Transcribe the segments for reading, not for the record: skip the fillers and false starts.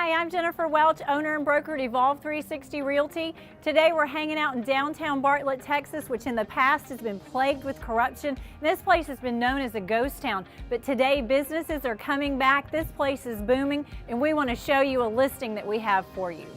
Hi, I'm Jennifer Welch, owner and broker at Evolve 360 Realty. Today we're hanging out in downtown Bartlett, Texas, which in the past has been plagued with corruption. This place has been known as a ghost town, but today businesses are coming back. This place is booming, and we want to show you a listing that we have for you.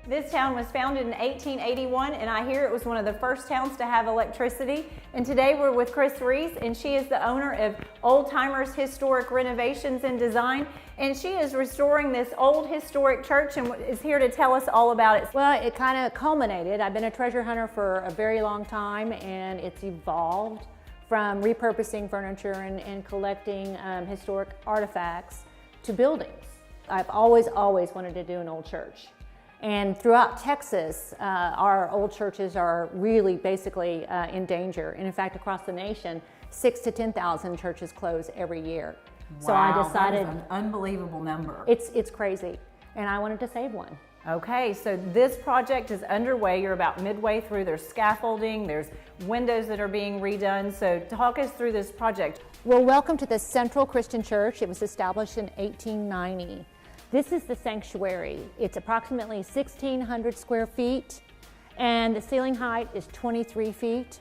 This town was founded in 1881, and I hear it was one of the first towns to have electricity. And today we're with Chris Reese, and she is the owner of Old Timers Historic Renovations and Design. And she is restoring this old historic church and is here to tell us all about it. Well, it kind of culminated. I've been a treasure hunter for a very long time, and it's evolved from repurposing furniture and collecting historic artifacts to buildings. I've always wanted to do an old church. And throughout Texas, our old churches are really basically in danger. And in fact, across the nation, 6,000 to 10,000 churches close every year. Wow, so I decided, that is an unbelievable number. It's crazy, and I wanted to save one. Okay, so this project is underway. You're about midway through. There's scaffolding, there's windows that are being redone. So talk us through this project. Well, welcome to the Central Christian Church. It was established in 1890. This is the sanctuary. It's approximately 1,600 square feet, and the ceiling height is 23 feet.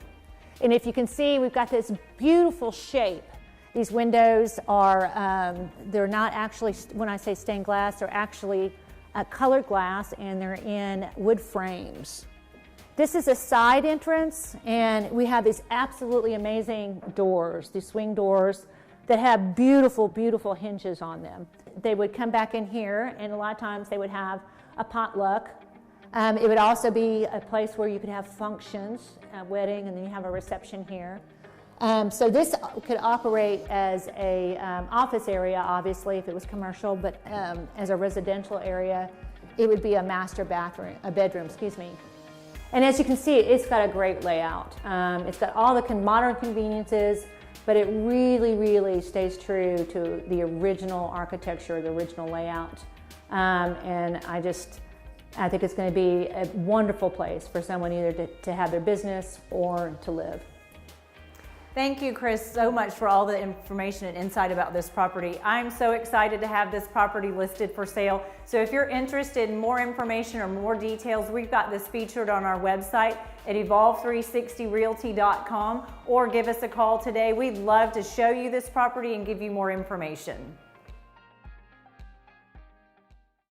And if you can see, we've got this beautiful shape. These windows are, they're not actually, when I say stained glass, they're actually colored glass, and they're in wood frames. This is a side entrance, and we have these absolutely amazing doors, these swing doors that have beautiful, beautiful hinges on them. They would come back in here, and a lot of times they would have a potluck. It would also be a place where you could have functions, a wedding, and then you have a reception here. So this could operate as a office area, obviously, if it was commercial, but as a residential area, it would be a master bathroom, a bedroom, excuse me. And as you can see, it's got a great layout. It's got all the modern conveniences, but it really, really stays true to the original architecture, the original layout. And I think it's going to be a wonderful place for someone either to have their business or to live. Thank you, Chris, so much for all the information and insight about this property. I'm so excited to have this property listed for sale. So if you're interested in more information or more details, we've got this featured on our website at evolve360realty.com, or give us a call today. We'd love to show you this property and give you more information.